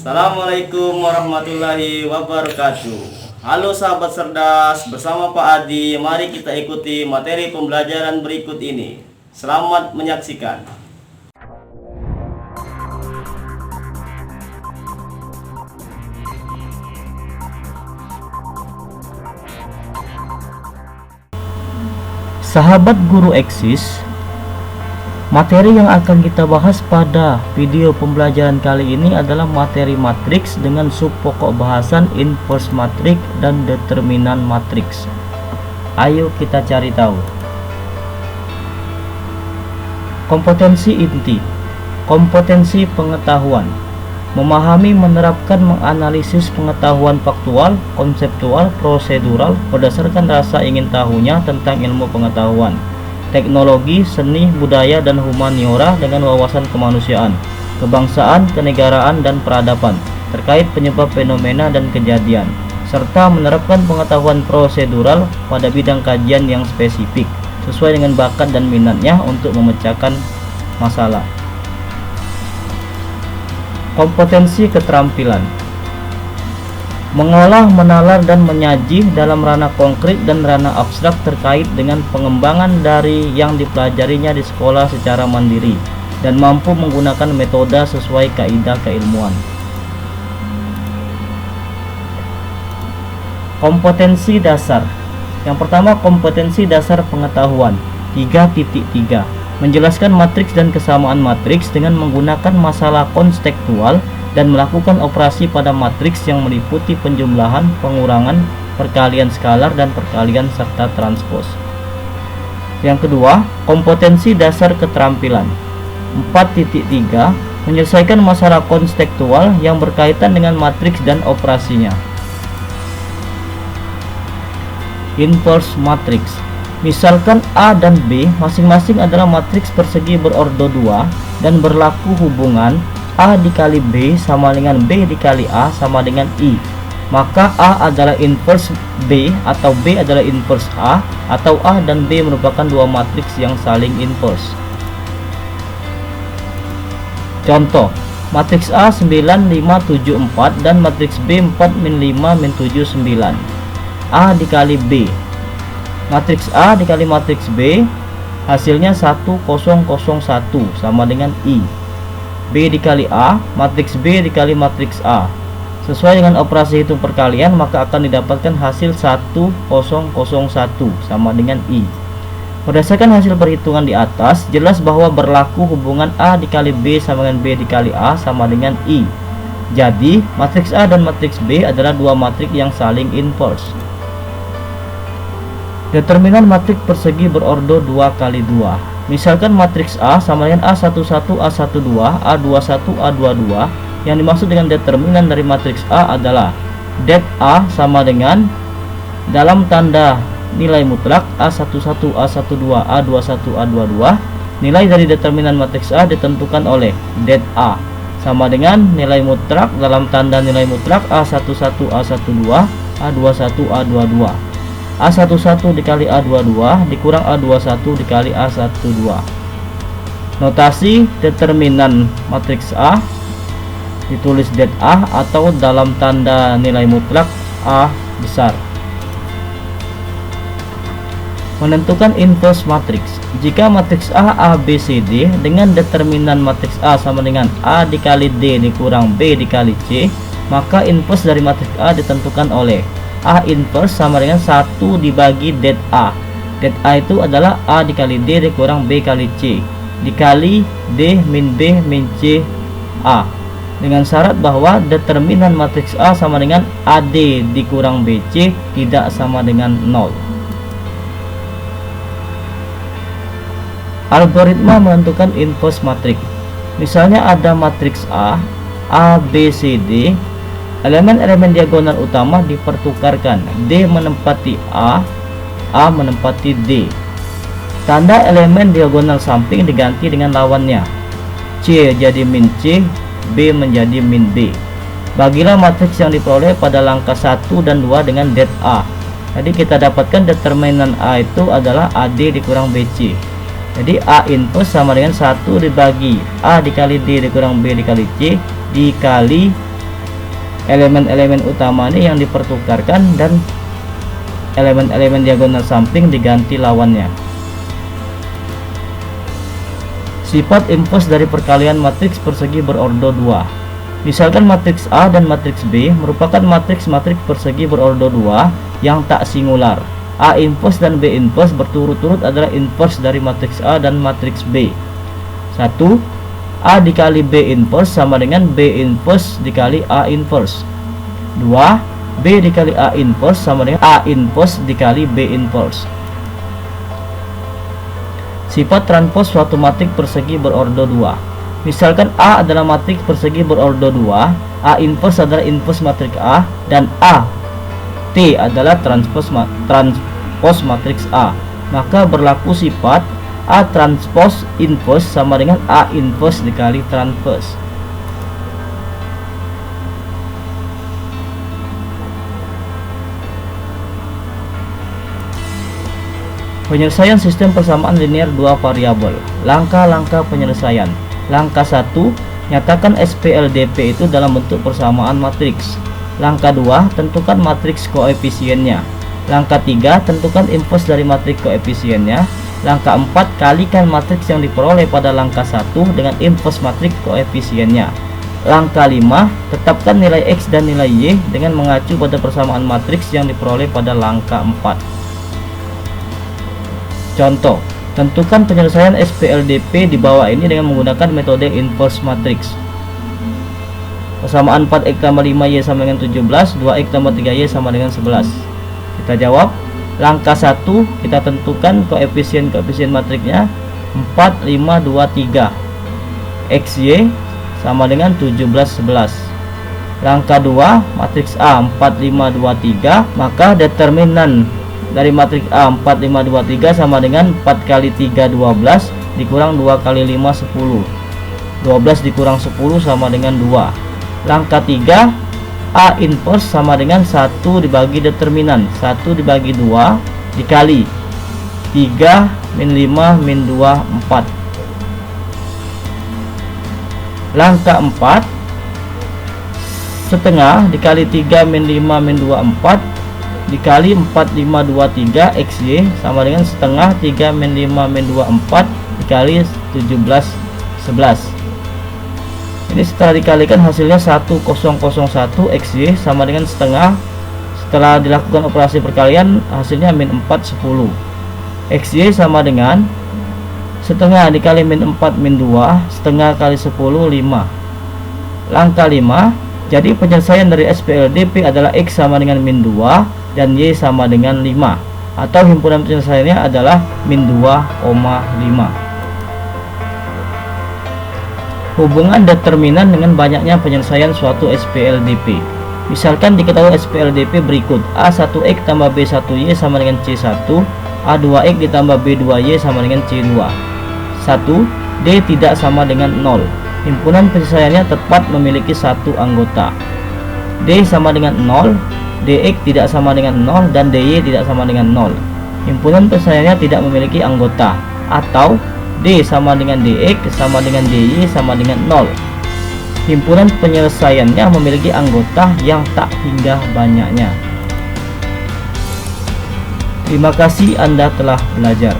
Assalamualaikum warahmatullahi wabarakatuh. Halo sahabat cerdas, bersama Pak Adi, mari kita ikuti materi pembelajaran berikut ini. Selamat menyaksikan. Sahabat guru eksis, materi yang akan kita bahas pada video pembelajaran kali ini adalah materi matriks dengan sub pokok bahasan inverse matriks dan determinan matriks. Ayo kita cari tahu. Kompetensi inti, kompetensi pengetahuan, memahami, menerapkan, menganalisis pengetahuan faktual, konseptual, prosedural berdasarkan rasa ingin tahunya tentang ilmu pengetahuan, teknologi, seni, budaya, dan humaniora dengan wawasan kemanusiaan, kebangsaan, kenegaraan, dan peradaban terkait penyebab fenomena dan kejadian, serta menerapkan pengetahuan prosedural pada bidang kajian yang spesifik sesuai dengan bakat dan minatnya untuk memecahkan masalah. Kompetensi keterampilan, mengolah, menalar, dan menyaji dalam ranah konkret dan ranah abstrak terkait dengan pengembangan dari yang dipelajarinya di sekolah secara mandiri dan mampu menggunakan metode sesuai kaidah keilmuan. Kompetensi dasar. Yang pertama, kompetensi dasar pengetahuan 3.3, menjelaskan matriks dan kesamaan matriks dengan menggunakan masalah konstektual dan melakukan operasi pada matriks yang meliputi penjumlahan, pengurangan, perkalian skalar, dan perkalian serta transpos. Yang kedua, kompetensi dasar keterampilan 4.3, menyelesaikan masalah konstektual yang berkaitan dengan matriks dan operasinya. Inverse matriks, misalkan A dan B masing-masing adalah matriks persegi berordo 2 dan berlaku hubungan A dikali B sama dengan B dikali A sama dengan I, maka A adalah inverse B atau B adalah inverse A, atau A dan B merupakan dua matriks yang saling inverse. Contoh, matriks A 9, 5, 7, 4 dan matriks B 4, min 5, min 7, 9. A dikali B, matriks A dikali matriks B hasilnya 1001 sama dengan I. B dikali A, matriks B dikali matriks A. Sesuai dengan operasi hitung perkalian, maka akan didapatkan hasil 1001 sama dengan I. Berdasarkan hasil perhitungan di atas, jelas bahwa berlaku hubungan A dikali B sama dengan B dikali A sama dengan I. Jadi, matriks A dan matriks B adalah dua matriks yang saling inverse. Determinan matriks persegi berordo 2 kali 2. Misalkan matriks A sama dengan A11, A12, A21, A22. Yang dimaksud dengan determinan dari matriks A adalah det A sama dengan dalam tanda nilai mutlak A11, A12, A21, A22. Nilai dari determinan matriks A ditentukan oleh det A sama dengan nilai mutlak dalam tanda nilai mutlak A11, A12, A21, A22. A11 dikali A22 dikurang A21 dikali A12. Notasi determinan matriks A ditulis det A atau dalam tanda nilai mutlak A besar. Menentukan inverse matriks. Jika matriks A, A, B, C, D dengan determinan matriks A sama dengan A dikali D dikurang B dikali C, maka inverse dari matriks A ditentukan oleh A inverse sama dengan 1 dibagi det A. Det A itu adalah A dikali D dikurang B kali C dikali D min B min C A, dengan syarat bahwa determinan matriks A sama dengan AD dikurang BC tidak sama dengan 0. Algoritma menentukan inverse matriks. Misalnya ada matriks A, A, B, C, D. Elemen-elemen diagonal utama dipertukarkan. D menempati A, A menempati D. Tanda elemen diagonal samping diganti dengan lawannya. C jadi min C, B menjadi min B. Bagilah matriks yang diperoleh pada langkah 1 dan 2 dengan det A. Jadi kita dapatkan determinan A itu adalah AD dikurang BC. Jadi A inverse sama dengan 1 dibagi A dikali D dikurang B dikali C dikali elemen-elemen utama ini yang dipertukarkan dan elemen-elemen diagonal samping diganti lawannya. Sifat inverse dari perkalian matriks persegi berordo 2. Misalkan matriks A dan matriks B merupakan matriks-matriks persegi berordo 2 yang tak singular. A inverse dan B inverse berturut-turut adalah inverse dari matriks A dan matriks B. 1. A dikali B inverse sama dengan B inverse dikali A inverse. 2. B dikali A inverse sama dengan A inverse dikali B inverse. Sifat transpos suatu matrik persegi berordo 2. Misalkan A adalah matrik persegi berordo 2, A inverse adalah inverse matrik A, dan A T adalah transpos matriks A. Maka berlaku sifat A transpos inverse sama dengan A inverse dikali transpose. Penyelesaian sistem persamaan linear dua variabel. Langkah-langkah penyelesaian. Langkah 1, nyatakan SPLDP itu dalam bentuk persamaan matriks. Langkah 2, tentukan matriks koefisiennya. Langkah 3, tentukan inverse dari matriks koefisiennya. Langkah 4, kalikan matriks yang diperoleh pada langkah 1 dengan inverse matriks koefisiennya. Langkah 5, tetapkan nilai X dan nilai Y dengan mengacu pada persamaan matriks yang diperoleh pada langkah 4. Contoh, tentukan penyelesaian SPLDP di bawah ini dengan menggunakan metode inverse matrix. Persamaan 4x tambah 5y sama dengan 17, 2x tambah 3y sama dengan 11. Kita jawab. Langkah 1, kita tentukan koefisien matriknya 4, 5, 2, 3. XY sama dengan 17, 11. Langkah 2, matriks A 4, 5, 2, 3, maka determinan dari matriks A 4, 5, 2, 3 sama dengan 4 kali 3, 12 dikurang 2 kali 5, 10. 12 dikurang 10 sama dengan 2. Langkah 3, A inverse sama dengan 1 dibagi determinan 1 dibagi 2 dikali 3 min 5 min 2, 4. Langkah 4, setengah dikali 3 min 5 min 2, 4 dikali 4, 5, 2, 3 XY sama dengan setengah 3 min 5 min 2, 4 dikali 17, 11. Ini setelah dikalikan hasilnya 1001 XY sama dengan setengah. Setelah dilakukan operasi perkalian hasilnya min 4, 10. XY sama dengan setengah dikali min 4 min 2 setengah kali 10, 5. Langkah 5, jadi penyelesaian dari SPLDP adalah X sama dengan min 2 dan Y sama dengan 5, atau himpunan penyelesaiannya adalah min 2,5. Hubungan determinan dengan banyaknya penyelesaian suatu SPLDP. Misalkan diketahui SPLDP berikut: A1X tambah B1Y sama dengan C1, A2X ditambah B2Y sama dengan C2. 1. D tidak sama dengan 0. Himpunan penyelesaiannya tepat memiliki satu anggota. D sama dengan 0, DX tidak sama dengan 0, dan DY tidak sama dengan 0. Himpunan penyelesaiannya tidak memiliki anggota. Atau D sama dengan DX sama dengan DY sama dengan 0. Himpunan penyelesaiannya memiliki anggota yang tak hingga banyaknya. Terima kasih Anda telah belajar.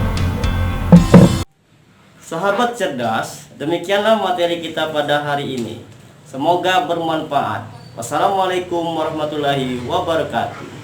Sahabat cerdas, demikianlah materi kita pada hari ini. Semoga bermanfaat. Wassalamualaikum warahmatullahi wabarakatuh.